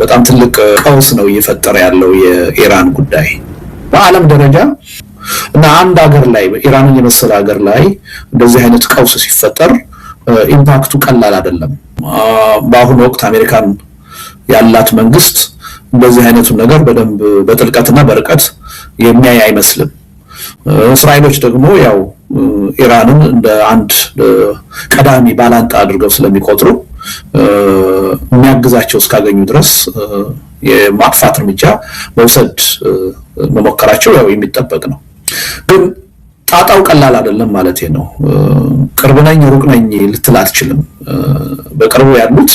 በጣም ትልቅ ቀውስ ነው እየፈጠረ ያለው የኢራን ጉዳይ በዓለም ደረጃ እና አንድ ሀገር ላይ ኢራንን የመሰለ ሀገር ላይ እንደዚህ አይነት ቀውስ ሲፈጠር ኢምፓክቱ ቀላል አይደለም። በአሁኑ ወቅት አሜሪካን ያላት መንግስት እንደዚህ አይነቱን ነገር በደንብ በጥልቀትና በርቀት የሚያይ አይመስልም። እስራኤሎች ደግሞ ያው ኢራንን እንደ አንድ ቀዳሚ ባላንጣ አድርገው ስለሚቆጥሩ የሚያግዛቸው እስካገኙ ድረስ የማጥፋት እርምጃ መውሰድ መሞከራቸው ያው የሚጠበቅ ነው። ግን ጣጣው ቀላል አይደለም ማለት ነው። ቅርብ ነኝ ሩቅ ነኝ ልትል አትችልም። በቅርቡ ያሉት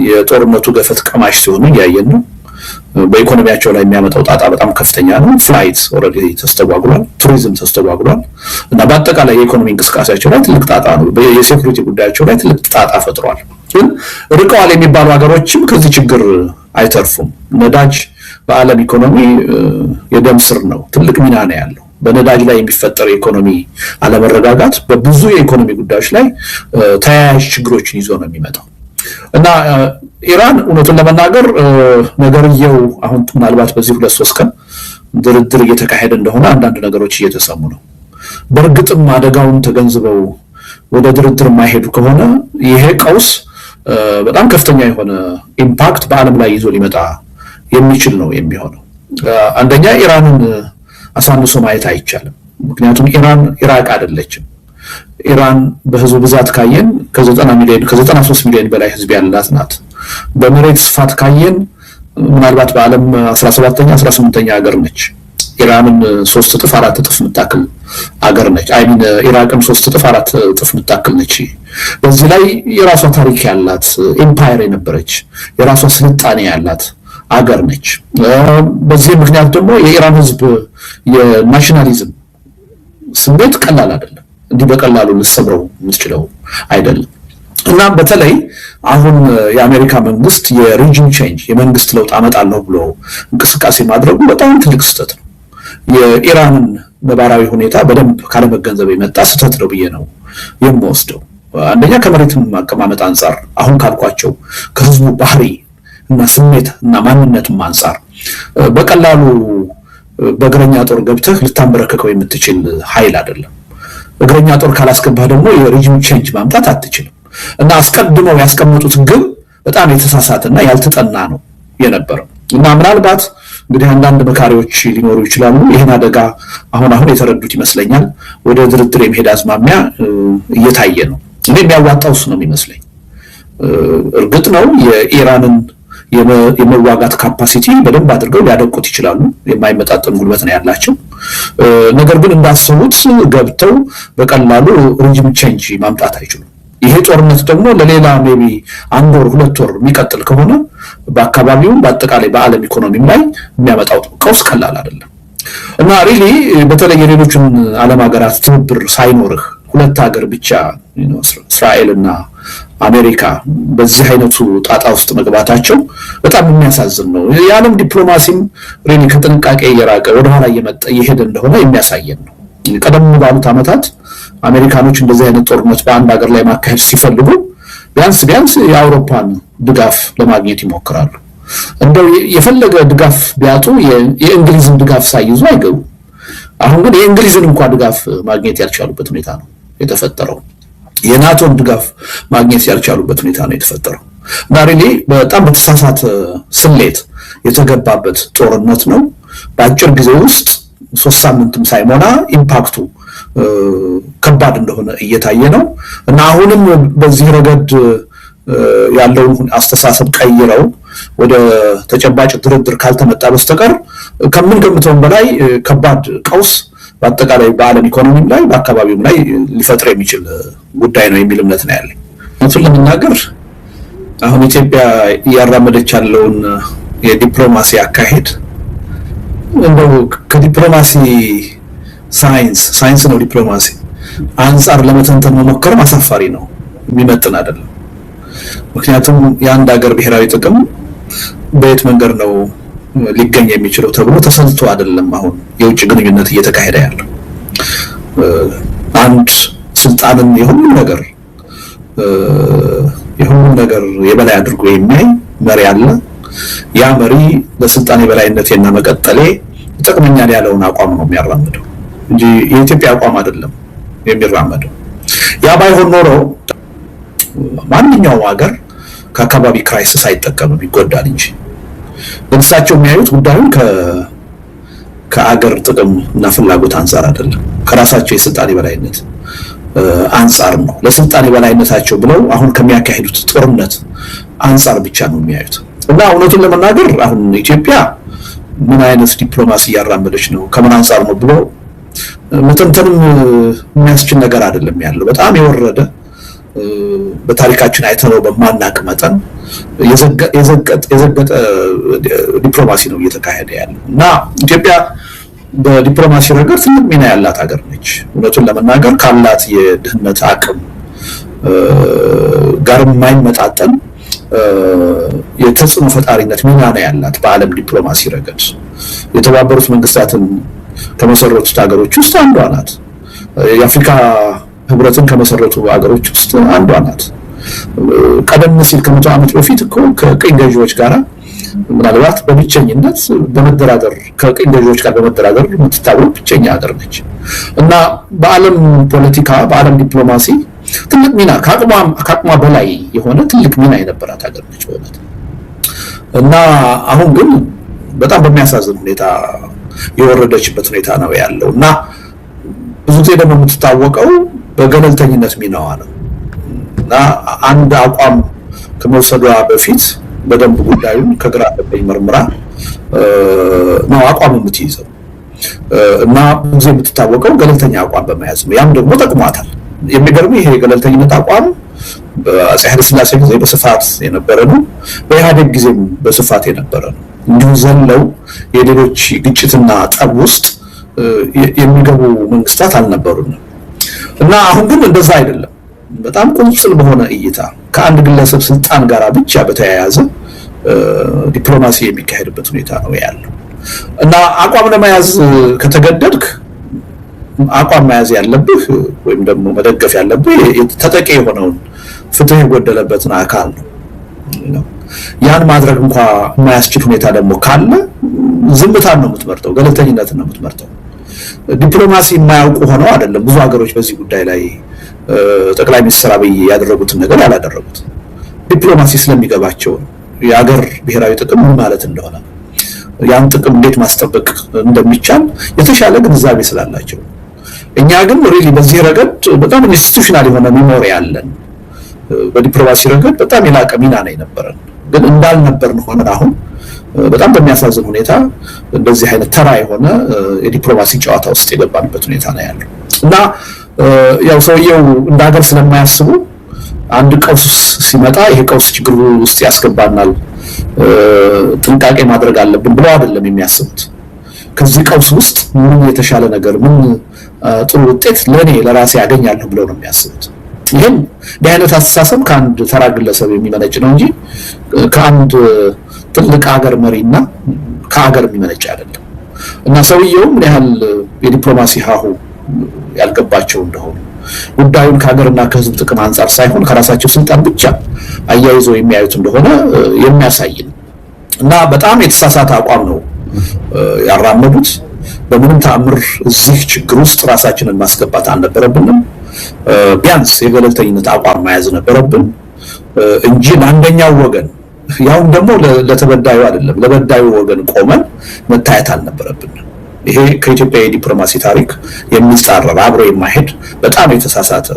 የጦርነቱ ገፈት ቀማሽ ሲሆኑ እያየን ነው። በኢኮኖሚያቸው ላይ የሚያመጣው ጣጣ በጣም ከፍተኛ ነው። ፍላይት ኦልሬዲ ተስተጓጉሏል፣ ቱሪዝም ተስተጓጉሏል እና በአጠቃላይ የኢኮኖሚ እንቅስቃሴያቸው ላይ ትልቅ ጣጣ ነው። የሴኩሪቲ ጉዳያቸው ላይ ትልቅ ጣጣ ፈጥሯል። ግን ርቀዋል የሚባሉ ሀገሮችም ከዚህ ችግር አይተርፉም። ነዳጅ በዓለም ኢኮኖሚ የደም ስር ነው፣ ትልቅ ሚና ነው ያለው። በነዳጅ ላይ የሚፈጠር የኢኮኖሚ አለመረጋጋት በብዙ የኢኮኖሚ ጉዳዮች ላይ ተያያዥ ችግሮችን ይዞ ነው የሚመጣው እና ኢራን እውነቱን ለመናገር ነገርየው አሁን ምናልባት በዚህ 2-3 ቀን ድርድር እየተካሄደ እንደሆነ አንዳንድ ነገሮች እየተሰሙ ነው። በእርግጥም አደጋውን ተገንዝበው ወደ ድርድር የማይሄዱ ከሆነ ይሄ ቀውስ በጣም ከፍተኛ የሆነ ኢምፓክት በዓለም ላይ ይዞ ሊመጣ የሚችል ነው የሚሆነው። አንደኛ ኢራንን አሳንሶ ማየት አይቻልም። ምክንያቱም ኢራን ኢራቅ አይደለችም። ኢራን በህዝብ ብዛት ካየን ከ93 ሚሊዮን በላይ ህዝብ ያላት ናት። በመሬት ስፋት ካየን ምናልባት በዓለም 17ኛ 18ኛ ሀገር ነች። ኢራንን 3 እጥፍ 4 እጥፍ የምታክል ሀገር ነች። አይሚን ኢራቅም 3 እጥፍ 4 እጥፍ የምታክል ነች። በዚህ ላይ የራሷ ታሪክ ያላት ኤምፓየር የነበረች የራሷ ስልጣኔ ያላት አገር ነች። በዚህ ምክንያት ደግሞ የኢራን ህዝብ የናሽናሊዝም ስሜት ቀላል አይደለም። እንዲህ በቀላሉ ልሰብረው የምትችለው አይደለም እና በተለይ አሁን የአሜሪካ መንግስት የሪጅን ቼንጅ የመንግስት ለውጥ አመጣለሁ ብሎ እንቅስቃሴ ማድረጉ በጣም ትልቅ ስህተት ነው። የኢራንን ነባራዊ ሁኔታ በደንብ ካለመገንዘብ የመጣ ስህተት ነው ብዬ ነው የምወስደው። አንደኛ ከመሬት አቀማመጥ አንጻር አሁን ካልኳቸው ከህዝቡ ባህሪ እና ስሜት እና ማንነትም አንጻር በቀላሉ በእግረኛ ጦር ገብተህ ልታንበረከከው የምትችል ኃይል አይደለም። እግረኛ ጦር ካላስገባህ ደግሞ የሪጅን ቼንጅ ማምጣት አትችልም እና አስቀድመው ያስቀመጡት ግን በጣም የተሳሳተና ያልተጠና ነው የነበረው እና ምናልባት እንግዲህ አንዳንድ መካሪዎች ሊኖሩ ይችላሉ። ይህን አደጋ አሁን የተረዱት ይመስለኛል። ወደ ድርድር የመሄድ አዝማሚያ እየታየ ነው። እኔ የሚያዋጣው እሱ ነው የሚመስለኝ። እርግጥ ነው የኢራንን የመዋጋት ካፓሲቲ በደንብ አድርገው ሊያደቁት ይችላሉ። የማይመጣጠን ጉልበት ነው ያላቸው። ነገር ግን እንዳሰቡት ገብተው በቀላሉ ሪጅም ቼንጅ ማምጣት አይችሉም። ይሄ ጦርነት ደግሞ ለሌላ ሜቢ 1 ወር 2 ወር የሚቀጥል ከሆነ በአካባቢውም በአጠቃላይ በዓለም ኢኮኖሚም ላይ የሚያመጣው ቀውስ ቀላል አይደለም እና ሪሊ በተለይ የሌሎችን ዓለም ሀገራት ትብብር ሳይኖርህ 2 ሀገር ብቻ እስራኤል እና አሜሪካ በዚህ አይነቱ ጣጣ ውስጥ መግባታቸው በጣም የሚያሳዝን ነው። የዓለም ዲፕሎማሲም ሪሊ ከጥንቃቄ እየራቀ ወደኋላ እየሄደ እንደሆነ የሚያሳየን ነው። ቀደም ባሉት ዓመታት አሜሪካኖች እንደዚህ አይነት ጦርነት በአንድ ሀገር ላይ ማካሄድ ሲፈልጉ ቢያንስ የአውሮፓን ድጋፍ ለማግኘት ይሞክራሉ። እንደው የፈለገ ድጋፍ ቢያጡ የእንግሊዝን ድጋፍ ሳይይዙ አይገቡ። አሁን ግን የእንግሊዝን እንኳን ድጋፍ ማግኘት ያልቻሉበት ሁኔታ ነው የተፈጠረው። የናቶን ድጋፍ ማግኘት ያልቻሉበት ሁኔታ ነው የተፈጠረው እና ሪሊ በጣም በተሳሳተ ስሌት የተገባበት ጦርነት ነው። በአጭር ጊዜ ውስጥ 3 ሳምንትም ሳይሞላ ኢምፓክቱ ከባድ እንደሆነ እየታየ ነው እና አሁንም በዚህ ረገድ ያለውን አስተሳሰብ ቀይረው ወደ ተጨባጭ ድርድር ካልተመጣ በስተቀር ከምንገምተውም በላይ ከባድ ቀውስ በአጠቃላይ በዓለም ኢኮኖሚም ላይ በአካባቢውም ላይ ሊፈጥር የሚችል ጉዳይ ነው የሚል እምነት ነው ያለኝ። እሱን ለመናገር አሁን ኢትዮጵያ እያራመደች ያለውን የዲፕሎማሲ አካሄድ እንደው ከዲፕሎማሲ ሳይንስ ነው ዲፕሎማሲ አንጻር ለመተንተን መሞከር አሳፋሪ ነው፣ የሚመጥን አይደለም። ምክንያቱም የአንድ ሀገር ብሔራዊ ጥቅም በየት መንገድ ነው ሊገኝ የሚችለው ተብሎ ተሰልቶ አይደለም አሁን የውጭ ግንኙነት እየተካሄደ ያለው። አንድ ስልጣንን የሁሉም ነገር የበላይ አድርጎ የሚያይ መሪ አለ። ያ መሪ ለስልጣን የበላይነቴና መቀጠሌ ይጠቅመኛል ያለውን አቋም ነው የሚያራምደው እንጂ የኢትዮጵያ አቋም አይደለም የሚራመደው። ያ ባይሆን ኖሮ ማንኛውም ሀገር ከአካባቢ ክራይሲስ አይጠቀምም ይጎዳል እንጂ። እሳቸው የሚያዩት ጉዳዩን ከአገር ጥቅም እና ፍላጎት አንፃር አይደለም፣ ከራሳቸው የስልጣን የበላይነት አንፃር ነው። ለስልጣን የበላይነታቸው ብለው አሁን ከሚያካሂዱት ጦርነት አንፃር ብቻ ነው የሚያዩት። እና እውነቱን ለመናገር አሁን ኢትዮጵያ ምን አይነት ዲፕሎማሲ እያራመደች ነው ከምን አንፃር ነው ብሎ መተንተንም የሚያስችል ነገር አይደለም ያለው። በጣም የወረደ በታሪካችን አይተነው በማናቅ መጠን የዘገጠ ዲፕሎማሲ ነው እየተካሄደ ያለው። እና ኢትዮጵያ በዲፕሎማሲ ረገድ ትልቅ ሚና ያላት ሀገር ነች። እውነቱን ለመናገር ካላት የድህነት አቅም ጋር የማይመጣጠን የተጽዕኖ ፈጣሪነት ሚና ነው ያላት በዓለም ዲፕሎማሲ ረገድ። የተባበሩት መንግስታትን ከመሰረቱት ሀገሮች ውስጥ አንዷ ናት። የአፍሪካ ህብረትን ከመሰረቱ ሀገሮች ውስጥ አንዷ ናት። ቀደም ሲል ከመቶ ዓመት በፊት እኮ ከቅኝ ገዢዎች ጋር ምናልባት በብቸኝነት በመደራደር ከቅኝ ገዢዎች ጋር በመደራደር የምትታወቅ ብቸኛ ሀገር ነች። እና በዓለም ፖለቲካ በዓለም ዲፕሎማሲ ትልቅ ሚና ከአቅሟ በላይ የሆነ ትልቅ ሚና የነበራት ሀገር ነች በእውነት። እና አሁን ግን በጣም በሚያሳዝን ሁኔታ የወረደችበት ሁኔታ ነው ያለው። እና ብዙ ጊዜ ደግሞ የምትታወቀው በገለልተኝነት ሚናዋ ነው። እና አንድ አቋም ከመውሰዷ በፊት በደንብ ጉዳዩን ከግራ ቀኝ መርምራ ነው አቋም የምትይዘው። እና ብዙ ጊዜ የምትታወቀው ገለልተኛ አቋም በመያዝ ነው። ያም ደግሞ ጠቅሟታል። የሚገርም ይሄ የገለልተኝነት አቋም በአፄ ኃይለ ሥላሴ ጊዜ በስፋት የነበረ ነው። በኢህአዴግ ጊዜም በስፋት የነበረ ነው። እንዲሁ ዘለው የሌሎች ግጭትና ጠብ ውስጥ የሚገቡ መንግስታት አልነበሩንም። እና አሁን ግን እንደዛ አይደለም። በጣም ቁንጽል በሆነ እይታ ከአንድ ግለሰብ ስልጣን ጋር ብቻ በተያያዘ ዲፕሎማሲ የሚካሄድበት ሁኔታ ነው ያለው። እና አቋም ለመያዝ ከተገደድክ አቋም መያዝ ያለብህ ወይም ደግሞ መደገፍ ያለብህ ተጠቂ የሆነውን ፍትህ የጎደለበትን አካል ነው። ያን ማድረግ እንኳን የማያስችል ሁኔታ ደግሞ ካለ ዝምታን ነው የምትመርጠው፣ ገለልተኝነትን ነው የምትመርጠው። ዲፕሎማሲ የማያውቁ ሆነው አይደለም ብዙ ሀገሮች በዚህ ጉዳይ ላይ ጠቅላይ ሚኒስትር አብይ ያደረጉትን ነገር ያላደረጉት። ዲፕሎማሲ ስለሚገባቸው የሀገር ብሔራዊ ጥቅም ምን ማለት እንደሆነ ያን ጥቅም እንዴት ማስጠበቅ እንደሚቻል የተሻለ ግንዛቤ ስላላቸው። እኛ ግን ሪሊ በዚህ ረገድ በጣም ኢንስቲትዩሽናል የሆነ ሚሞሪ ያለን በዲፕሎማሲ ረገድ በጣም የላቀ ሚና ነው የነበረን። ግን እንዳልነበርን ሆነ አሁን በጣም በሚያሳዝን ሁኔታ እንደዚህ አይነት ተራ የሆነ የዲፕሎማሲ ጨዋታ ውስጥ የገባንበት ሁኔታ ነው ያለው። እና ያው ሰውየው እንደ ሀገር ስለማያስቡ አንድ ቀውስ ሲመጣ ይሄ ቀውስ ችግር ውስጥ ያስገባናል፣ ጥንቃቄ ማድረግ አለብን ብለው አይደለም የሚያስቡት። ከዚህ ቀውስ ውስጥ ምን የተሻለ ነገር ምን ጥሩ ውጤት ለራሴ ያገኛለሁ ብለው ነው የሚያስቡት። ይሄን እንዲህ አይነት አስተሳሰብ ከአንድ ተራ ግለሰብ የሚመነጭ ነው እንጂ ከአንድ ትልቅ ሀገር መሪና ከሀገር የሚመነጭ አይደለም። እና ሰውየው ምን ያህል የዲፕሎማሲ ሀሁ ያልገባቸው እንደሆነ ጉዳዩን ከሀገርና ከህዝብ ጥቅም አንፃር ሳይሆን ከራሳቸው ስልጣን ብቻ አያይዘው የሚያዩት እንደሆነ የሚያሳይ ነው። እና በጣም የተሳሳተ አቋም ነው ያራመዱት። በምንም ተአምር እዚህ ችግር ውስጥ ራሳችንን ማስገባት አልነበረብንም። ቢያንስ የገለልተኝነት አቋም መያዝ ነበረብን እንጂ ለአንደኛው ወገን ያውም ደግሞ ለተበዳዩ አይደለም ለበዳዩ ወገን ቆመን መታየት አልነበረብንም። ይሄ ከኢትዮጵያ የዲፕሎማሲ ታሪክ የሚጻረር አብሮ የማይሄድ በጣም የተሳሳተ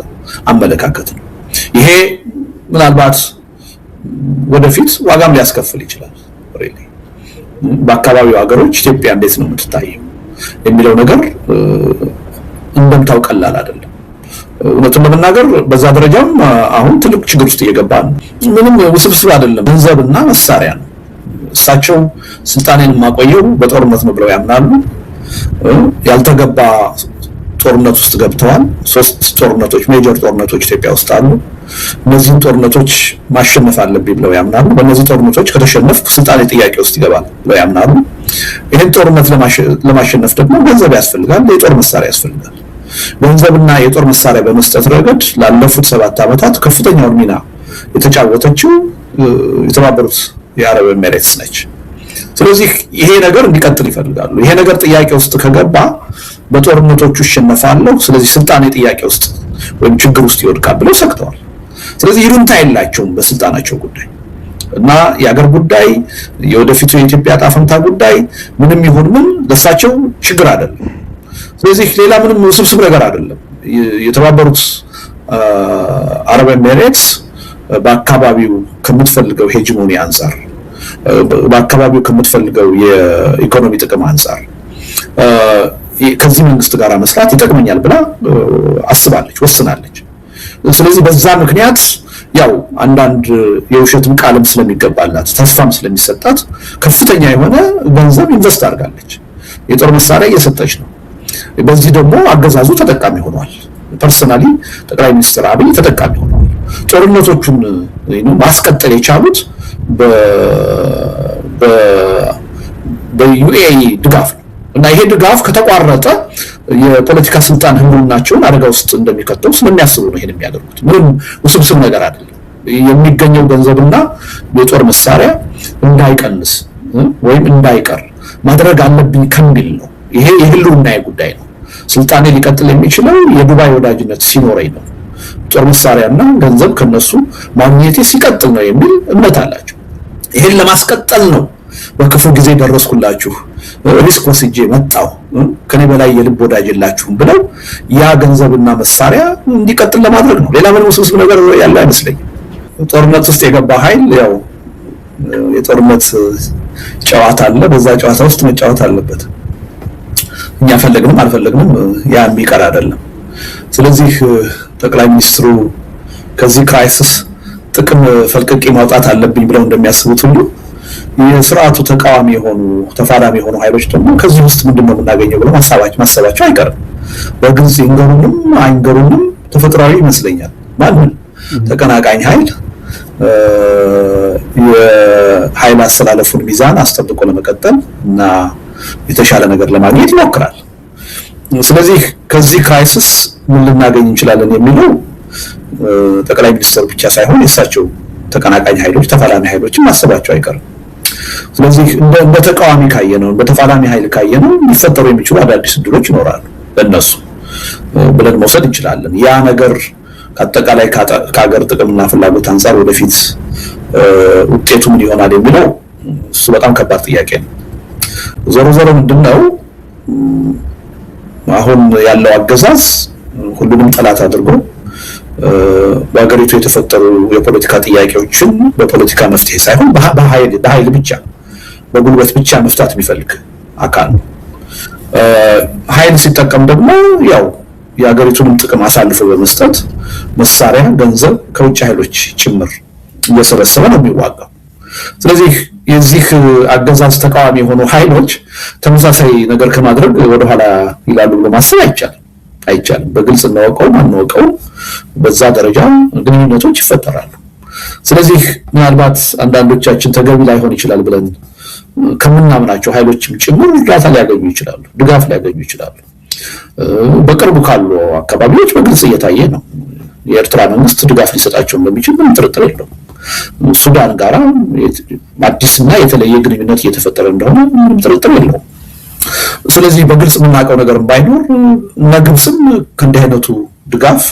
አመለካከት ነው። ይሄ ምናልባት ወደፊት ዋጋም ሊያስከፍል ይችላል። ሪሊ በአካባቢው ሀገሮች ኢትዮጵያ እንዴት ነው የምትታየው የሚለው ነገር እንደምታው ቀላል አይደለም። እውነቱን ለመናገር በዛ ደረጃም አሁን ትልቅ ችግር ውስጥ እየገባን ምንም ውስብስብ አይደለም፣ ገንዘብና መሳሪያ ነው። እሳቸው ስልጣኔን ማቆየው በጦርነት ነው ብለው ያምናሉ። ያልተገባ ጦርነት ውስጥ ገብተዋል። 3 ጦርነቶች ሜጀር ጦርነቶች ኢትዮጵያ ውስጥ አሉ። እነዚህን ጦርነቶች ማሸነፍ አለብኝ ብለው ያምናሉ። በእነዚህ ጦርነቶች ከተሸነፍኩ ስልጣኔ ጥያቄ ውስጥ ይገባል ብለው ያምናሉ። ይህን ጦርነት ለማሸነፍ ደግሞ ገንዘብ ያስፈልጋል፣ የጦር መሳሪያ ያስፈልጋል። ገንዘብና የጦር መሳሪያ በመስጠት ረገድ ላለፉት 7 ዓመታት ከፍተኛውን ሚና የተጫወተችው የተባበሩት የአረብ ኤሚሬትስ ነች። ስለዚህ ይሄ ነገር እንዲቀጥል ይፈልጋሉ። ይሄ ነገር ጥያቄ ውስጥ ከገባ በጦርነቶቹ ይሸነፋሉ። ስለዚህ ስልጣኔ ጥያቄ ውስጥ ወይም ችግር ውስጥ ይወድቃል ብለው ሰግተዋል። ስለዚህ ይሉንታ የላቸውም በስልጣናቸው ጉዳይ እና የአገር ጉዳይ የወደፊቱ የኢትዮጵያ ዕጣ ፈንታ ጉዳይ ምንም ይሁን ምን ለሳቸው ችግር አይደለም። ስለዚህ ሌላ ምንም ውስብስብ ነገር አይደለም። የተባበሩት አረብ ኤሚሬትስ በአካባቢው ከምትፈልገው ሄጂሞኒ አንፃር በአካባቢው ከምትፈልገው የኢኮኖሚ ጥቅም አንፃር ከዚህ መንግስት ጋር መስራት ይጠቅመኛል ብላ አስባለች፣ ወስናለች። ስለዚህ በዛ ምክንያት ያው አንዳንድ የውሸትም ቃልም ስለሚገባላት ተስፋም ስለሚሰጣት ከፍተኛ የሆነ ገንዘብ ኢንቨስት አድርጋለች። የጦር መሳሪያ እየሰጠች ነው። በዚህ ደግሞ አገዛዙ ተጠቃሚ ሆኗል። ፐርሰናሊ ጠቅላይ ሚኒስትር አብይ ተጠቃሚ ሆኗል። ጦርነቶቹን ማስቀጠል የቻሉት በዩኤኢ ድጋፍ ነው እና ይሄ ድጋፍ ከተቋረጠ የፖለቲካ ስልጣን ህልውናቸውን አደጋ ውስጥ እንደሚከተው ስለሚያስቡ ነው ይሄን የሚያደርጉት። ምንም ውስብስብ ነገር አይደለም። የሚገኘው ገንዘብና የጦር መሳሪያ እንዳይቀንስ ወይም እንዳይቀር ማድረግ አለብኝ ከሚል ነው። ይሄ የህልውና ጉዳይ ነው። ስልጣኔ ሊቀጥል የሚችለው የዱባይ ወዳጅነት ሲኖረኝ ነው። ጦር መሳሪያና ገንዘብ ከነሱ ማግኘቴ ሲቀጥል ነው የሚል እምነት አላቸው። ይሄን ለማስቀጠል ነው በክፉ ጊዜ ደረስኩላችሁ፣ ሪስክ ወስጄ መጣሁ፣ ከኔ በላይ የልብ ወዳጅ የላችሁም ብለው ያ ገንዘብና መሳሪያ እንዲቀጥል ለማድረግ ነው። ሌላ ምንም ውስብስብ ነገር ያለ አይመስለኝም። ጦርነት ውስጥ የገባ ኃይል ያው የጦርነት ጨዋታ አለ። በዛ ጨዋታ ውስጥ መጫወት አለበት። እኛ ፈለግንም አልፈለግንም ያ የሚቀር አይደለም። ስለዚህ ጠቅላይ ሚኒስትሩ ከዚህ ክራይሲስ ጥቅም ፈልቅቄ ማውጣት አለብኝ ብለው እንደሚያስቡት ሁሉ የስርዓቱ ተቃዋሚ የሆኑ ተፋላሚ የሆኑ ኃይሎች ደግሞ ከዚህ ውስጥ ምንድነው የምናገኘው ብለው ማሰባቸው አይቀርም። በግልጽ ይንገሩንም አይንገሩንም ተፈጥሯዊ ይመስለኛል። ማንም ተቀናቃኝ ኃይል የኃይል አስተላለፉን ሚዛን አስጠብቆ ለመቀጠል እና የተሻለ ነገር ለማግኘት ይሞክራል። ስለዚህ ከዚህ ክራይሲስ ምን ልናገኝ እንችላለን የሚለው ጠቅላይ ሚኒስትሩ ብቻ ሳይሆን የእሳቸው ተቀናቃኝ ኃይሎች ተፋላሚ ኃይሎችም ማሰባቸው አይቀርም። ስለዚህ እንደ ተቃዋሚ ካየነው በተፋላሚ ኃይል ካየነው ሊፈጠሩ የሚችሉ አዳዲስ እድሎች ይኖራሉ ለነሱ ብለን መውሰድ እንችላለን። ያ ነገር ከአጠቃላይ ከሀገር ጥቅምና ፍላጎት አንፃር ወደፊት ውጤቱ ምን ይሆናል የሚለው እሱ በጣም ከባድ ጥያቄ ነው። ዞሮ ምንድነው አሁን ያለው አገዛዝ ሁሉንም ጠላት አድርጎ በአገሪቱ የተፈጠሩ የፖለቲካ ጥያቄዎችን በፖለቲካ መፍትሄ ሳይሆን በኃይል ብቻ በጉልበት ብቻ መፍታት የሚፈልግ አካል ነው። ኃይል ሲጠቀም ደግሞ ያው የአገሪቱንም ጥቅም አሳልፎ በመስጠት መሳሪያ፣ ገንዘብ ከውጭ ኃይሎች ጭምር እየሰበሰበ ነው የሚዋጋው። ስለዚህ የዚህ አገዛዝ ተቃዋሚ የሆኑ ኃይሎች ተመሳሳይ ነገር ከማድረግ ወደኋላ ይላሉ ብሎ ማሰብ አይቻልም። በግልጽ እናውቀው በዛ ደረጃ ግንኙነቶች ይፈጠራሉ። ስለዚህ ምናልባት አንዳንዶቻችን ተገቢ ላይሆን ይችላል ብለን ከምናምናቸው ኃይሎችም ጭምር እርዳታ ሊያገኙ ይችላሉ፣ ድጋፍ ሊያገኙ ይችላሉ። በቅርቡ ካሉ አካባቢዎች በግልጽ እየታየ ነው። የኤርትራ መንግስት ድጋፍ ሊሰጣቸው እንደሚችል ምንም ጥርጥር የለውም። ሱዳን ጋራ አዲስና የተለየ ግንኙነት እየተፈጠረ እንደሆነ ምንም ጥርጥር የለውም። ስለዚህ በግልጽ የምናውቀው ነገር ባይኖር እና ግብፅም ከእንዲህ አይነቱ ድጋፍ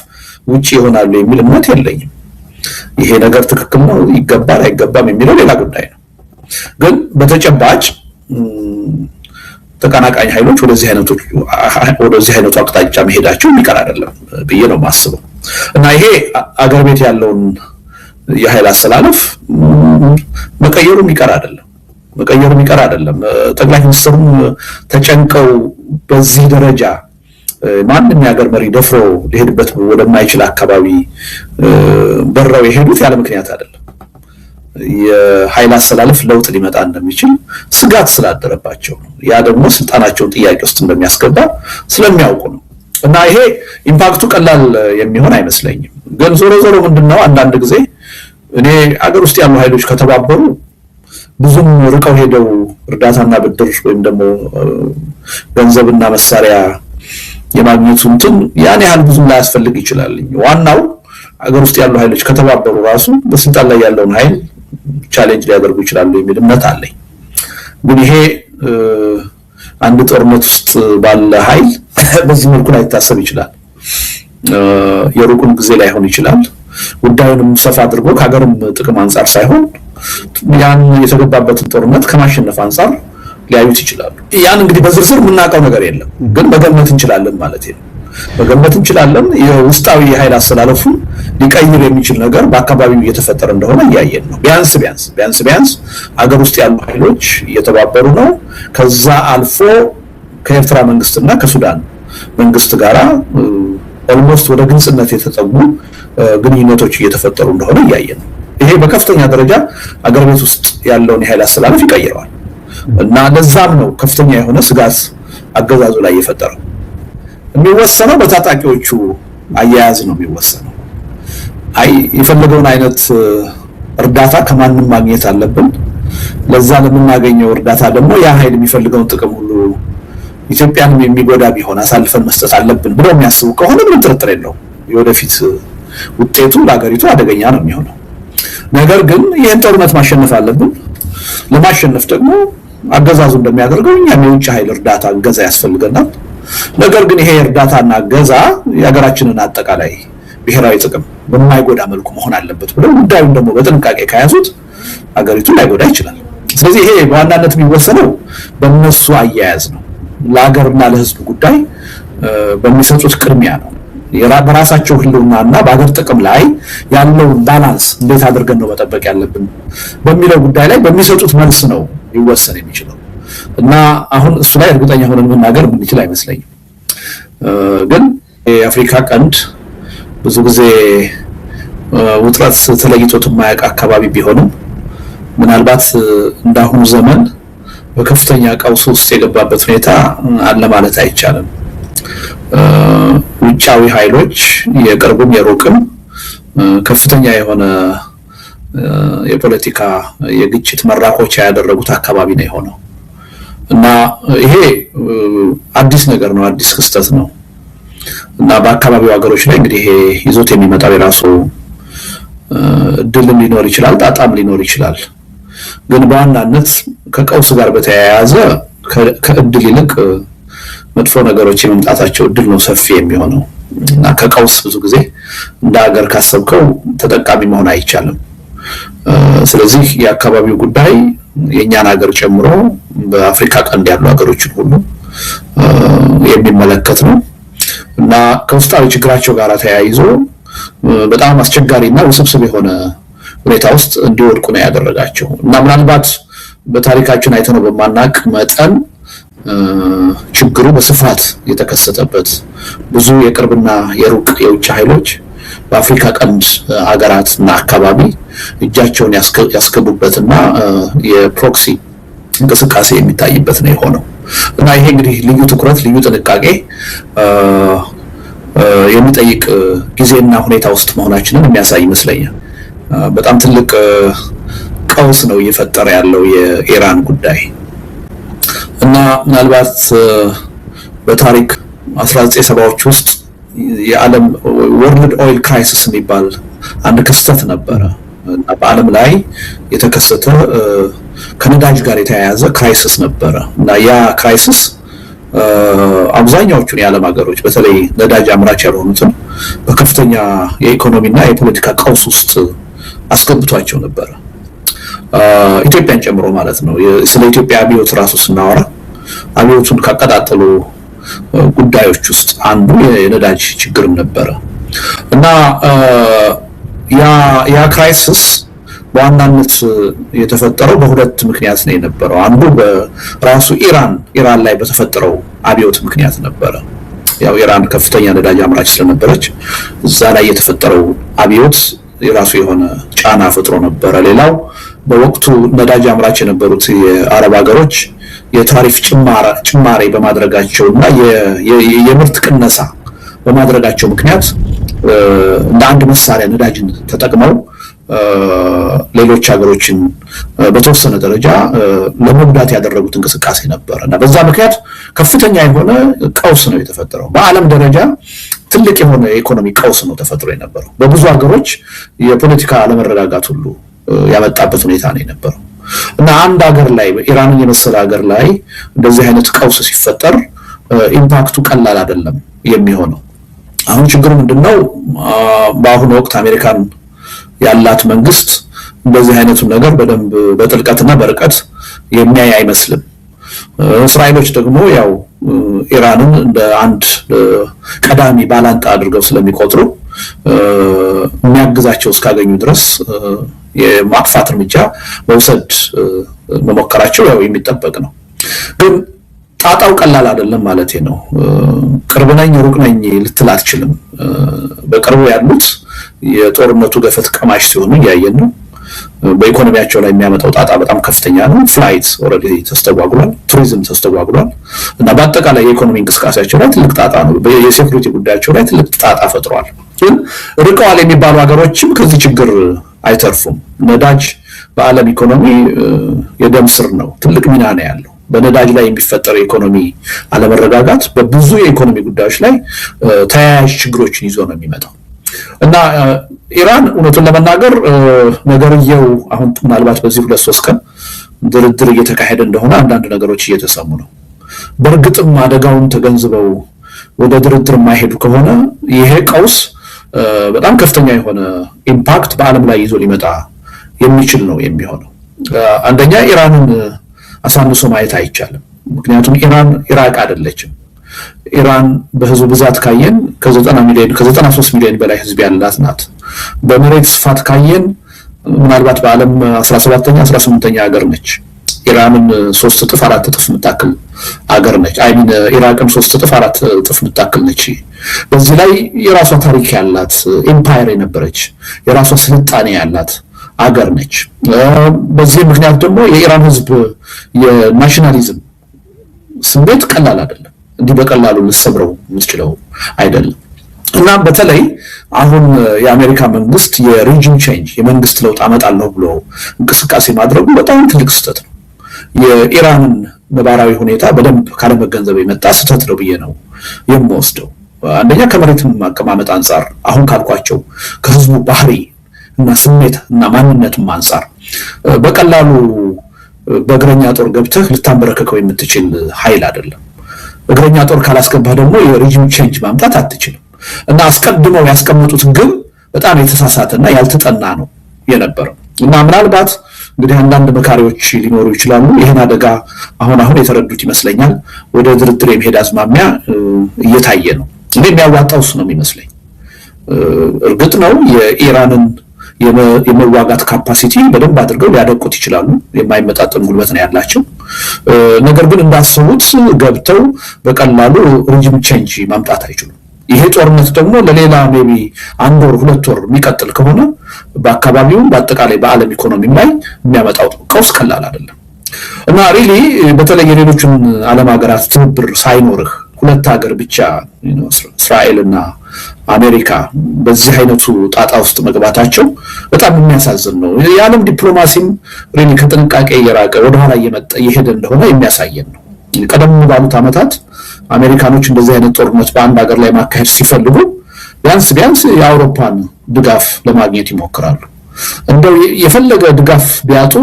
ውጪ ይሆናሉ የሚል እምነት የለኝም። ይሄ ነገር ትክክል ነው ይገባል አይገባም የሚለው ሌላ ጉዳይ ነው። ግን በተጨባጭ ተቀናቃኝ ኃይሎች ወደዚህ አይነቱ አቅጣጫ መሄዳቸው የሚቀር አይደለም ብዬ ነው የማስበው እና ይሄ አገር ቤት ያለውን የኃይል አስተላለፍ መቀየሩ የሚቀር አይደለም። ጠቅላይ ሚኒስትሩም ተጨንቀው በዚህ ደረጃ ማንም የሀገር መሪ ደፍሮ ሊሄድበት ወደማይችል አካባቢ በረው የሄዱት ያለ ምክንያት አይደለም። የኃይል አስተላለፍ ለውጥ ሊመጣ እንደሚችል ስጋት ስላደረባቸው ነው። ያ ደግሞ ስልጣናቸውን ጥያቄ ውስጥ እንደሚያስገባ ስለሚያውቁ ነው እና ይሄ ኢምፓክቱ ቀላል የሚሆን አይመስለኝም። ግን ዞሮ ምንድነው አንዳንድ ጊዜ እኔ አገር ውስጥ ያሉ ኃይሎች ከተባበሩ ብዙም ርቀው ሄደው እርዳታና ብድር ወይም ደግሞ ገንዘብና መሳሪያ የማግኘቱ እንትን ያን ያህል ብዙም ላያስፈልግ ይችላል። ዋናው አገር ውስጥ ያሉ ኃይሎች ከተባበሩ ራሱ በስልጣን ላይ ያለውን ኃይል ቻሌንጅ ሊያደርጉ ይችላሉ የሚል እምነት አለኝ። ግን ይሄ አንድ ጦርነት ውስጥ ባለ ኃይል በዚህ መልኩ ላይታሰብ ይችላል። የሩቁን ጊዜ ላይሆን ይችላል። ጉዳዩንም ሰፋ አድርጎ ከሀገርም ጥቅም አንጻር ሳይሆን ያን የተገባበትን ጦርነት ከማሸነፍ አንጻር ሊያዩት ይችላሉ። ያን እንግዲህ በዝርዝር የምናውቀው ነገር የለም፣ ግን መገመት እንችላለን ማለት ነው። መገመት እንችላለን። የውስጣዊ የኃይል አስተላለፉን ሊቀይር የሚችል ነገር በአካባቢው እየተፈጠረ እንደሆነ እያየን ነው። ቢያንስ ሀገር ውስጥ ያሉ ኃይሎች እየተባበሩ ነው። ከዛ አልፎ ከኤርትራ መንግስትና ከሱዳን መንግስት ጋራ ኦልሞስት ወደ ግልጽነት የተጠጉ ግንኙነቶች እየተፈጠሩ እንደሆነ እያየን ነው። ይሄ በከፍተኛ ደረጃ አገር ቤት ውስጥ ያለውን የኃይል አስተላለፍ ይቀይረዋል እና ለዛም ነው ከፍተኛ የሆነ ስጋት አገዛዙ ላይ የፈጠረው። የሚወሰነው በታጣቂዎቹ አያያዝ ነው የሚወሰነው። የፈለገውን አይነት እርዳታ ከማንም ማግኘት አለብን። ለዛ ለምናገኘው እርዳታ ደግሞ ያ ኃይል የሚፈልገውን ጥቅም ሁሉ ኢትዮጵያንም የሚጎዳ ቢሆን አሳልፈን መስጠት አለብን ብለው የሚያስቡ ከሆነ ምንም ጥርጥር የለውም የወደፊት ውጤቱ ለሀገሪቱ አደገኛ ነው የሚሆነው። ነገር ግን ይህን ጦርነት ማሸነፍ አለብን። ለማሸነፍ ደግሞ አገዛዙ እንደሚያደርገው እኛም የውጭ ኃይል እርዳታ እገዛ ያስፈልገናል። ነገር ግን ይሄ እርዳታና እገዛ የሀገራችንን አጠቃላይ ብሔራዊ ጥቅም በማይጎዳ መልኩ መሆን አለበት ብለው ጉዳዩን ደግሞ በጥንቃቄ ከያዙት ሀገሪቱን ላይጎዳ ይችላል። ስለዚህ ይሄ በዋናነት የሚወሰነው በእነሱ አያያዝ ነው። ለሀገርና ለሕዝብ ጉዳይ በሚሰጡት ቅድሚያ ነው። በራሳቸው ህልውናና በሀገር ጥቅም ላይ ያለውን ባላንስ እንዴት አድርገን ነው መጠበቅ ያለብን በሚለው ጉዳይ ላይ በሚሰጡት መልስ ነው ሊወሰን የሚችለው እና አሁን እሱ ላይ እርግጠኛ ሆነን መናገር የምንችል አይመስለኝም። ግን የአፍሪካ ቀንድ ብዙ ጊዜ ውጥረት ተለይቶት የማያውቅ አካባቢ ቢሆንም ምናልባት እንዳሁኑ ዘመን በከፍተኛ ቀውስ ውስጥ የገባበት ሁኔታ አለ ማለት አይቻልም። ውጫዊ ኃይሎች የቅርቡም የሩቅም ከፍተኛ የሆነ የፖለቲካ የግጭት መራኮቻ ያደረጉት አካባቢ ነው የሆነው እና ይሄ አዲስ ነገር ነው፣ አዲስ ክስተት ነው እና በአካባቢው ሀገሮች ላይ እንግዲህ ይሄ ይዞት የሚመጣው የራሱ እድልም ሊኖር ይችላል፣ ጣጣም ሊኖር ይችላል። ግን በዋናነት ከቀውስ ጋር በተያያዘ ከእድል ይልቅ መጥፎ ነገሮች የመምጣታቸው እድል ነው ሰፊ የሚሆነው እና ከቀውስ ብዙ ጊዜ እንደ ሀገር ካሰብከው ተጠቃሚ መሆን አይቻልም። ስለዚህ የአካባቢው ጉዳይ የኛን ሀገር ጨምሮ በአፍሪካ ቀንድ ያሉ ሀገሮችን ሁሉ የሚመለከት ነው እና ከውስጣዊ ችግራቸው ጋር ተያይዞ በጣም አስቸጋሪና ውስብስብ የሆነ ሁኔታ ውስጥ እንዲወድቁ ነው ያደረጋቸው እና ምናልባት በታሪካችን አይተነው በማናቅ መጠን ችግሩ በስፋት የተከሰተበት ብዙ የቅርብና የሩቅ የውጭ ኃይሎች በአፍሪካ ቀንድ ሀገራትና አካባቢ እጃቸውን ያስገቡበትና የፕሮክሲ እንቅስቃሴ የሚታይበት ነው የሆነው እና ይሄ እንግዲህ ልዩ ትኩረት፣ ልዩ ጥንቃቄ የሚጠይቅ ጊዜና ሁኔታ ውስጥ መሆናችንን የሚያሳይ ይመስለኛል። በጣም ትልቅ ቀውስ ነው እየፈጠረ ያለው የኢራን ጉዳይ እና ምናልባት በታሪክ 1970ዎች ውስጥ የዓለም ወርልድ ኦይል ክራይሲስ የሚባል አንድ ክስተት ነበረ እና በዓለም ላይ የተከሰተ ከነዳጅ ጋር የተያያዘ ክራይሲስ ነበረ እና ያ ክራይሲስ አብዛኛዎቹን የዓለም ሀገሮች በተለይ ነዳጅ አምራች ያልሆኑትን በከፍተኛ የኢኮኖሚና የፖለቲካ ቀውስ ውስጥ አስገብቷቸው ነበረ፣ ኢትዮጵያን ጨምሮ ማለት ነው። ስለ ኢትዮጵያ አብዮት ራሱ ስናወራ አብዮቱን ካቀጣጠሉ ጉዳዮች ውስጥ አንዱ የነዳጅ ችግርም ነበረ እና ያ ክራይሲስ በዋናነት የተፈጠረው በሁለት ምክንያት ነው የነበረው። አንዱ በራሱ ኢራን ላይ በተፈጠረው አብዮት ምክንያት ነበረ። ያው ኢራን ከፍተኛ ነዳጅ አምራች ስለነበረች እዛ ላይ የተፈጠረው አብዮት የራሱ የሆነ ጫና ፈጥሮ ነበረ። ሌላው በወቅቱ ነዳጅ አምራች የነበሩት የአረብ ሀገሮች የታሪፍ ጭማሪ በማድረጋቸው እና የምርት ቅነሳ በማድረጋቸው ምክንያት እንደ አንድ መሳሪያ ነዳጅን ተጠቅመው ሌሎች ሀገሮችን በተወሰነ ደረጃ ለመጉዳት ያደረጉት እንቅስቃሴ ነበር እና በዛ ምክንያት ከፍተኛ የሆነ ቀውስ ነው የተፈጠረው። በዓለም ደረጃ ትልቅ የሆነ የኢኮኖሚ ቀውስ ነው ተፈጥሮ የነበረው። በብዙ ሀገሮች የፖለቲካ አለመረጋጋት ሁሉ ያመጣበት ሁኔታ ነው የነበረው እና አንድ ሀገር ላይ ኢራንን የመሰለ ሀገር ላይ እንደዚህ አይነት ቀውስ ሲፈጠር ኢምፓክቱ ቀላል አይደለም የሚሆነው። አሁን ችግሩ ምንድነው? በአሁኑ ወቅት አሜሪካን ያላት መንግስት እንደዚህ አይነቱን ነገር በደንብ በጥልቀትና በርቀት የሚያይ አይመስልም። እስራኤሎች ደግሞ ያው ኢራንን እንደ አንድ ቀዳሚ ባላንጣ አድርገው ስለሚቆጥሩ የሚያግዛቸው እስካገኙ ድረስ የማጥፋት እርምጃ መውሰድ መሞከራቸው ያው የሚጠበቅ ነው። ግን ጣጣው ቀላል አይደለም ማለት ነው። ቅርብ ነኝ ሩቅ ነኝ ልትል አትችልም። በቅርቡ ያሉት የጦርነቱ ገፈት ቀማሽ ሲሆኑ እያየን ነው። በኢኮኖሚያቸው ላይ የሚያመጣው ጣጣ በጣም ከፍተኛ ነው። ፍላይት ኦልሬዲ ተስተጓጉሏል፣ ቱሪዝም ተስተጓጉሏል እና በአጠቃላይ የኢኮኖሚ እንቅስቃሴያቸው ላይ ትልቅ ጣጣ ነው። የሴኩሪቲ ጉዳያቸው ላይ ትልቅ ጣጣ ፈጥሯል። ግን ርቀዋል የሚባሉ ሀገሮችም ከዚህ ችግር አይተርፉም። ነዳጅ በዓለም ኢኮኖሚ የደም ስር ነው፣ ትልቅ ሚና ነው ያለው። በነዳጅ ላይ የሚፈጠር የኢኮኖሚ አለመረጋጋት በብዙ የኢኮኖሚ ጉዳዮች ላይ ተያያዥ ችግሮችን ይዞ ነው የሚመጣው እና ኢራን እውነቱን ለመናገር ነገርየው አሁን ምናልባት በዚህ 2-3 ቀን ድርድር እየተካሄደ እንደሆነ አንዳንድ ነገሮች እየተሰሙ ነው። በእርግጥም አደጋውን ተገንዝበው ወደ ድርድር የማይሄዱ ከሆነ ይሄ ቀውስ በጣም ከፍተኛ የሆነ ኢምፓክት በዓለም ላይ ይዞ ሊመጣ የሚችል ነው የሚሆነው። አንደኛ ኢራንን አሳንሶ ማየት አይቻልም። ምክንያቱም ኢራን ኢራቅ አይደለችም። ኢራን በህዝብ ብዛት ካየን ከ93 ሚሊዮን በላይ ህዝብ ያላት ናት። በመሬት ስፋት ካየን ምናልባት በዓለም 17ኛ 18ኛ ሀገር ነች። ኢራንን 3 እጥፍ 4 እጥፍ የምታክል ሀገር ነች። ኢራቅን 3 እጥፍ 4 እጥፍ የምታክል ነች። በዚህ ላይ የራሷ ታሪክ ያላት ኤምፓየር የነበረች የራሷ ስልጣኔ ያላት ሀገር ነች። በዚህ ምክንያት ደግሞ የኢራን ህዝብ የናሽናሊዝም ስሜት ቀላል አይደለም። እንዲህ በቀላሉ ልሰብረው የምትችለው አይደለም እና በተለይ አሁን የአሜሪካ መንግስት የሪጅም ቼንጅ የመንግስት ለውጥ አመጣለሁ ብሎ እንቅስቃሴ ማድረጉ በጣም ትልቅ ስህተት ነው። የኢራንን ነባራዊ ሁኔታ በደንብ ካለመገንዘብ የመጣ ስህተት ነው ብዬ ነው የምወስደው። አንደኛ ከመሬት አቀማመጥ አንጻር አሁን ካልኳቸው ከህዝቡ ባህሪ እና ስሜት እና ማንነትም አንጻር በቀላሉ በእግረኛ ጦር ገብተህ ልታንበረከከው የምትችል ኃይል አይደለም። እግረኛ ጦር ካላስገባህ ደግሞ የሪጅም ቼንጅ ማምጣት አትችልም እና አስቀድመው ያስቀመጡት ግብ በጣም የተሳሳተና ያልተጠና ነው የነበረው እና ምናልባት እንግዲህ አንዳንድ መካሪዎች ሊኖሩ ይችላሉ። ይህን አደጋ አሁን የተረዱት ይመስለኛል። ወደ ድርድር የመሄድ አዝማሚያ እየታየ ነው። እኔ የሚያዋጣው እሱ ነው የሚመስለኝ። እርግጥ ነው የኢራንን የመዋጋት ካፓሲቲ በደንብ አድርገው ሊያደቁት ይችላሉ። የማይመጣጠን ጉልበት ነው ያላቸው። ነገር ግን እንዳሰቡት ገብተው በቀላሉ ሪጅም ቼንጅ ማምጣት አይችሉም። ይሄ ጦርነት ደግሞ ለሌላ ሜቢ 1 ወር 2 ወር የሚቀጥል ከሆነ በአካባቢው በአጠቃላይ በዓለም ኢኮኖሚ ላይ የሚያመጣው ቀውስ ቀላል አይደለም እና ሪሊ በተለይ የሌሎችን ዓለም ሀገራት ትብብር ሳይኖርህ 2 ሀገር ብቻ እስራኤልና አሜሪካ በዚህ አይነቱ ጣጣ ውስጥ መግባታቸው በጣም የሚያሳዝን ነው። የዓለም ዲፕሎማሲም ሪሊ ከጥንቃቄ እየራቀ ወደኋላ እየሄደ እንደሆነ የሚያሳየን ነው። ቀደም ባሉት ዓመታት አሜሪካኖች እንደዚህ አይነት ጦርነት በአንድ ሀገር ላይ ማካሄድ ሲፈልጉ ቢያንስ የአውሮፓን ድጋፍ ለማግኘት ይሞክራሉ። እንደው የፈለገ ድጋፍ ቢያጡ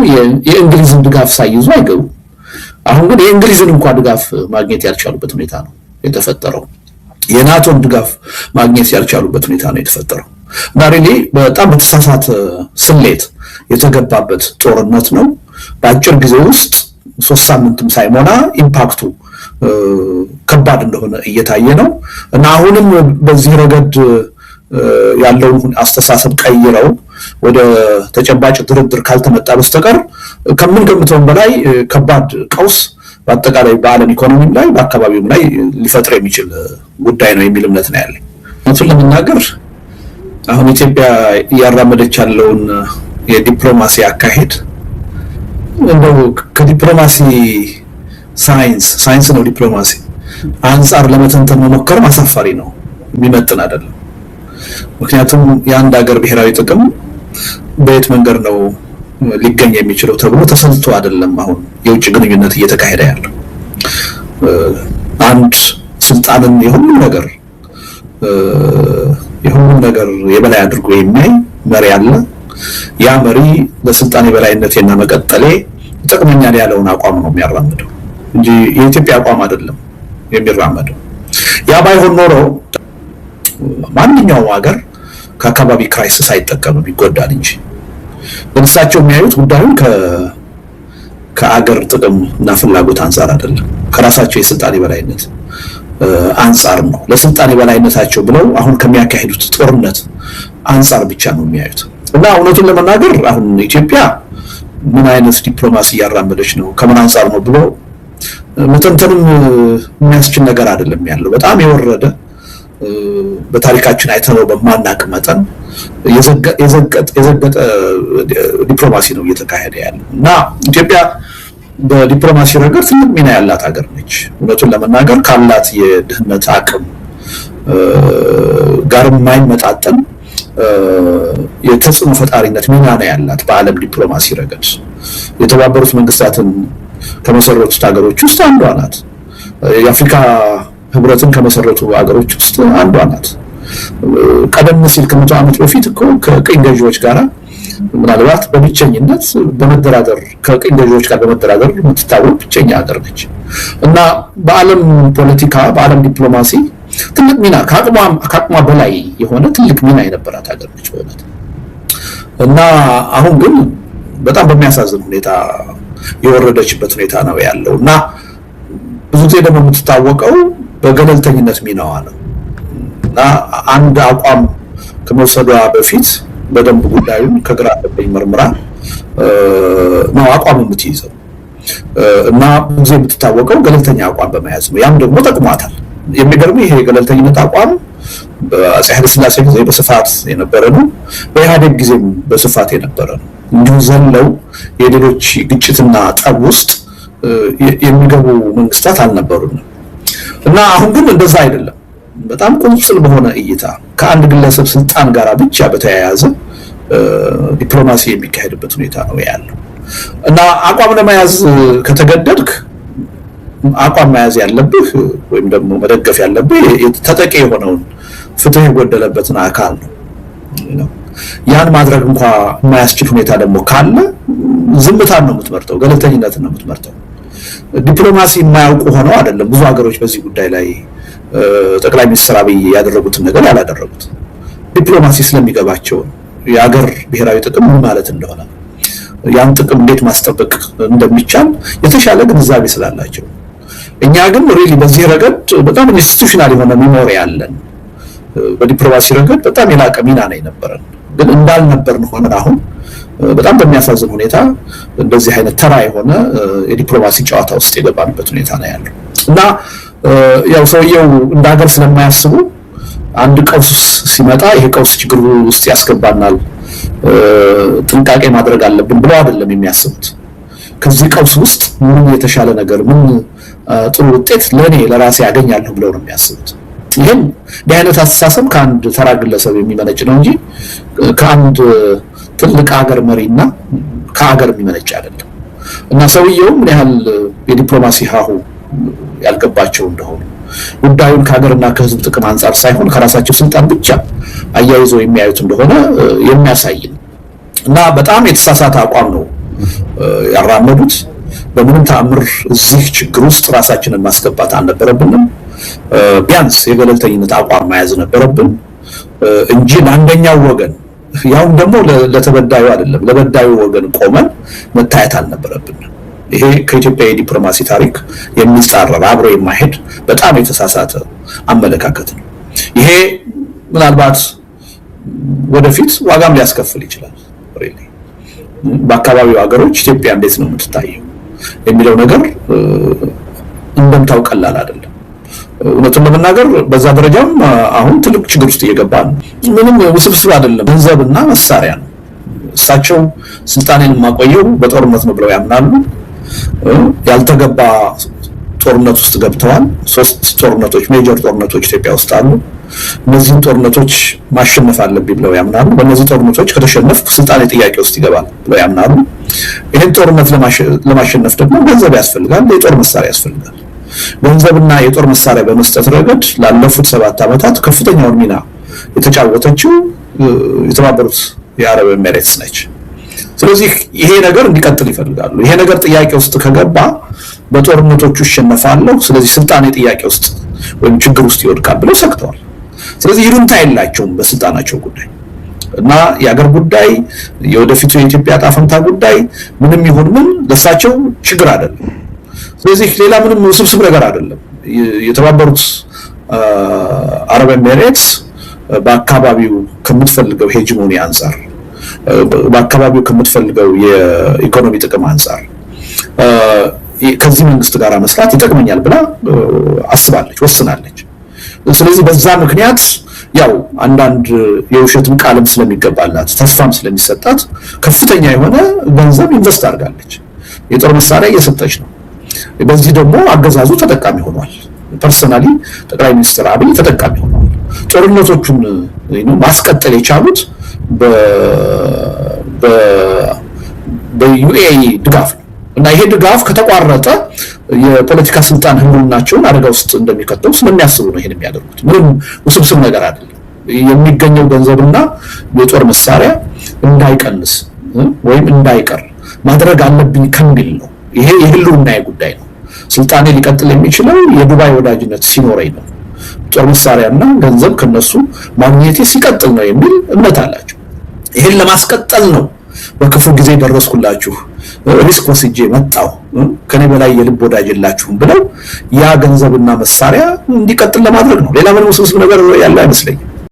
የእንግሊዝን ድጋፍ ሳይይዙ አይገቡ። አሁን ግን የእንግሊዝን እንኳን ድጋፍ ማግኘት ያልቻሉበት ሁኔታ ነው የተፈጠረው። የናቶን ድጋፍ ማግኘት ያልቻሉበት ሁኔታ ነው የተፈጠረው እና ሪሊ በጣም በተሳሳተ ስሌት የተገባበት ጦርነት ነው። በአጭር ጊዜ ውስጥ 3 ሳምንትም ሳይሞላ ኢምፓክቱ ከባድ እንደሆነ እየታየ ነው እና አሁንም በዚህ ረገድ ያለውን አስተሳሰብ ቀይረው ወደ ተጨባጭ ድርድር ካልተመጣ በስተቀር ከምንገምተው በላይ ከባድ ቀውስ በአጠቃላይ በዓለም ኢኮኖሚም ላይ በአካባቢውም ላይ ሊፈጥር የሚችል ጉዳይ ነው የሚል እምነት ነው ያለኝ። እሱን ለመናገር አሁን ኢትዮጵያ እያራመደች ያለውን የዲፕሎማሲ አካሄድ እንደው ከዲፕሎማሲ ሳይንስ ነው ዲፕሎማሲ አንጻር ለመተንተን መሞከር አሳፋሪ ነው፣ የሚመጥን አይደለም። ምክንያቱም የአንድ ሀገር ብሔራዊ ጥቅም በየት መንገድ ነው ሊገኝ የሚችለው ተብሎ ተሰልቶ አይደለም አሁን የውጭ ግንኙነት እየተካሄደ ያለው። አንድ ስልጣንን የሁሉም ነገር የበላይ አድርጎ የሚያይ መሪ አለ። ያ መሪ ለስልጣኔ በላይነትና መቀጠሌ ጥቅመኛል ያለውን አቋም ነው የሚያራምደው እንጂ የኢትዮጵያ አቋም አይደለም የሚራመደው። ያ ባይሆን ኖሮ ማንኛውም ሀገር ከአካባቢ ክራይሲስ አይጠቀምም ይጎዳል እንጂ ለምሳቸው የሚያዩት ጉዳዩን ከአገር ጥቅም እና ፍላጎት አንፃር አይደለም ከራሳቸው የስልጣኔ በላይነት አንፃር ነው። ለስልጣኔ በላይነታቸው ብለው አሁን ከሚያካሂዱት ጦርነት አንፃር ብቻ ነው የሚያዩት። እና እውነቱን ለመናገር አሁን ኢትዮጵያ ምን አይነት ዲፕሎማሲ ያራመደች ነው ከምን አንፃር ነው ብሎ መተንተንም የሚያስችል ነገር አይደለም ያለው። በጣም የወረደ በታሪካችን አይተነው በማናቅ መጠን የዘገጠ ዲፕሎማሲ ነው እየተካሄደ ያለው እና ኢትዮጵያ በዲፕሎማሲ ረገድ ትልቅ ሚና ያላት ሀገር ነች። እውነቱን ለመናገር ካላት የድህነት አቅም ጋር የማይመጣጠን የተጽዕኖ ፈጣሪነት ሚና ነው ያላት በዓለም ዲፕሎማሲ ረገድ። የተባበሩት መንግስታትን ከመሰረቱት ሀገሮች ውስጥ አንዷ ናት። የአፍሪካ ህብረትን ከመሰረቱ ሀገሮች ውስጥ አንዷ ናት። ቀደም ሲል ከመቶ ዓመት በፊት እኮ ከቅኝ ገዢዎች ጋር ምናልባት በብቸኝነት በመደራደር ከቅኝ ገዢዎች ጋር በመደራደር የምትታወቅ ብቸኛ ሀገር ነች እና በዓለም ፖለቲካ በዓለም ዲፕሎማሲ ትልቅ ሚና ከአቅሟ በላይ የሆነ ትልቅ ሚና የነበራት ሀገር ነች በእውነት። እና አሁን ግን በጣም በሚያሳዝን ሁኔታ የወረደችበት ሁኔታ ነው ያለው እና ብዙ ጊዜ ደግሞ የምትታወቀው በገለልተኝነት ሚናዋ ነው እና አንድ አቋም ከመውሰዷ በፊት በደንብ ጉዳዩን ከግራ ቀኝ መርምራ ነው አቋም የምትይዘው እና ብዙ ጊዜ የምትታወቀው ገለልተኛ አቋም በመያዝ ነው። ያም ደግሞ ጠቅሟታል። የሚገርመው ይሄ ገለልተኝነት አቋም በአፄ ኃይለ ሥላሴ ጊዜ በስፋት የነበረ ነው፣ በኢህአዴግ ጊዜም በስፋት የነበረ ነው። እንዲሁ ዘለው የሌሎች ግጭትና ጠብ ውስጥ የሚገቡ መንግስታት አልነበሩም እና አሁን ግን እንደዛ አይደለም። በጣም ቁንጽል በሆነ እይታ ከአንድ ግለሰብ ስልጣን ጋር ብቻ በተያያዘ ዲፕሎማሲ የሚካሄድበት ሁኔታ ነው ያለው እና አቋም ለመያዝ ከተገደድክ አቋም መያዝ ያለብህ ወይም ደግሞ መደገፍ ያለብህ ተጠቂ የሆነውን ፍትህ የጎደለበትን አካል ነው። ያን ማድረግ እንኳን የማያስችል ሁኔታ ደግሞ ካለ ዝምታን ነው የምትመርጠው፣ ገለልተኝነትን ነው የምትመርጠው። ዲፕሎማሲ የማያውቁ ሆነው አይደለም ብዙ ሀገሮች በዚህ ጉዳይ ላይ ጠቅላይ ሚኒስትር አብይ ያደረጉትን ነገር ያላደረጉት ዲፕሎማሲ ስለሚገባቸው የሀገር ብሔራዊ ጥቅም ምን ማለት እንደሆነ ያን ጥቅም እንዴት ማስጠበቅ እንደሚቻል የተሻለ ግንዛቤ ስላላቸው። እኛ ግን ሪሊ በዚህ ረገድ በጣም ኢንስቲትዩሽናል የሆነ ሚሞሪ ያለን በዲፕሎማሲ ረገድ በጣም የላቀ ሚና ነው የነበረን። ግን እንዳልነበርን ሆነን አሁን በጣም በሚያሳዝን ሁኔታ እንደዚህ አይነት ተራ የሆነ የዲፕሎማሲ ጨዋታ ውስጥ የገባንበት ሁኔታ ነው ያለው እና ያው ሰውየው እንደ ሀገር ስለማያስቡ አንድ ቀውስ ሲመጣ ይሄ ቀውስ ችግር ውስጥ ያስገባናል ጥንቃቄ ማድረግ አለብን ብለው አይደለም የሚያስቡት። ከዚህ ቀውስ ውስጥ ምን የተሻለ ነገር ምን ጥሩ ውጤት ለራሴ ያገኛለሁ ብለው ነው የሚያስቡት። ይሄን በአይነት አስተሳሰብ ከአንድ ተራ ግለሰብ የሚመነጭ ነው እንጂ ከአንድ ትልቅ ሀገር መሪና ከሀገር የሚመነጭ አይደለም እና ሰውየው ምን ያህል የዲፕሎማሲ ሀሁ ያልገባቸው እንደሆነ ጉዳዩን ከሀገርና ከህዝብ ጥቅም አንፃር ሳይሆን ከራሳቸው ስልጣን ብቻ አያይዘው የሚያዩት እንደሆነ የሚያሳይ ነው እና በጣም የተሳሳተ አቋም ነው ያራመዱት። በምንም ተአምር እዚህ ችግር ውስጥ ራሳችንን ማስገባት አልነበረብንም። ቢያንስ የገለልተኝነት አቋም መያዝ ነበረብን እንጂ ለአንደኛው ወገን ያውም ደግሞ ለተበዳዩ አይደለም ለበዳዩ ወገን ቆመን መታየት አልነበረብንም። ይሄ ከኢትዮጵያ የዲፕሎማሲ ታሪክ የሚጻረር አብሮ የማይሄድ በጣም የተሳሳተ አመለካከት ነው። ይሄ ምናልባት ወደፊት ዋጋም ሊያስከፍል ይችላል። በአካባቢው ሀገሮች ኢትዮጵያ እንዴት ነው የምትታየው የሚለው ነገር እንደምታው ቀላል አይደለም። እውነቱን ለመናገር በዛ ደረጃም አሁን ትልቅ ችግር ውስጥ እየገባን ምንም ውስብስብ አይደለም፣ ገንዘብና መሳሪያ ነው። እሳቸው ስልጣኔን ማቆየው በጦርነት ነው ብለው ያምናሉ። ያልተገባ ጦርነት ውስጥ ገብተዋል። 3 ጦርነቶች ሜጀር ጦርነቶች ኢትዮጵያ ውስጥ አሉ። እነዚህን ጦርነቶች ማሸነፍ አለብኝ ብለው ያምናሉ። በእነዚህ ጦርነቶች ከተሸነፍኩ ስልጣኔ ጥያቄ ውስጥ ይገባል ብለው ያምናሉ። ይህን ጦርነት ለማሸነፍ ደግሞ ገንዘብ ያስፈልጋል፣ የጦር መሳሪያ ያስፈልጋል። ገንዘብና የጦር መሳሪያ በመስጠት ረገድ ላለፉት 7 ዓመታት ከፍተኛውን ሚና የተጫወተችው የተባበሩት የአረብ ኤሚሬትስ ነች ስለዚህ ይሄ ነገር እንዲቀጥል ይፈልጋሉ። ይሄ ነገር ጥያቄ ውስጥ ከገባ በጦርነቶቹ ይሸነፋለሁ፣ ስለዚህ ስልጣኔ ጥያቄ ውስጥ ወይም ችግር ውስጥ ይወድቃል ብለው ሰግተዋል። ስለዚህ ይሉንታ የላቸውም በስልጣናቸው ጉዳይ እና የአገር ጉዳይ የወደፊቱ የኢትዮጵያ ዕጣ ፈንታ ጉዳይ ምንም ይሁን ምን ለሳቸው ችግር አይደለም። ስለዚህ ሌላ ምንም ውስብስብ ነገር አይደለም። የተባበሩት አረብ ኤሚሬትስ በአካባቢው ከምትፈልገው ሄጂሞኒ አንፃር በአካባቢው ከምትፈልገው የኢኮኖሚ ጥቅም አንፃር ከዚህ መንግስት ጋር መስራት ይጠቅመኛል ብላ አስባለች፣ ወስናለች። ስለዚህ በዛ ምክንያት ያው አንዳንድ የውሸትም ቃልም ስለሚገባላት ተስፋም ስለሚሰጣት ከፍተኛ የሆነ ገንዘብ ኢንቨስት አድርጋለች። የጦር መሳሪያ እየሰጠች ነው። በዚህ ደግሞ አገዛዙ ተጠቃሚ ሆኗል። ፐርሰናሊ ጠቅላይ ሚኒስትር አብይ ተጠቃሚ ሆኗል። ጦርነቶቹን ማስቀጠል የቻሉት በዩኤኢ ድጋፍ ነው እና ይሄ ድጋፍ ከተቋረጠ የፖለቲካ ስልጣን ህልውናቸውን አደጋ ውስጥ እንደሚከተው ስለሚያስቡ ነው ይሄን የሚያደርጉት። ምንም ውስብስብ ነገር አይደለም። የሚገኘው ገንዘብና የጦር መሳሪያ እንዳይቀንስ ወይም እንዳይቀር ማድረግ አለብኝ ከሚል ነው። ይሄ የህልውናዬ ጉዳይ ነው። ስልጣኔ ሊቀጥል የሚችለው የዱባይ ወዳጅነት ሲኖረኝ ነው። ጦር መሳሪያና ገንዘብ ከነሱ ማግኘቴ ሲቀጥል ነው የሚል እምነት አላቸው። ይሄን ለማስቀጠል ነው በክፉ ጊዜ ደረስኩላችሁ፣ ሪስክ ወስጄ መጣሁ፣ ከኔ በላይ የልብ ወዳጅ የላችሁም ብለው ያ ገንዘብና መሳሪያ እንዲቀጥል ለማድረግ ነው። ሌላ ምንም ውስብስብ ነገር ያለ አይመስለኝም።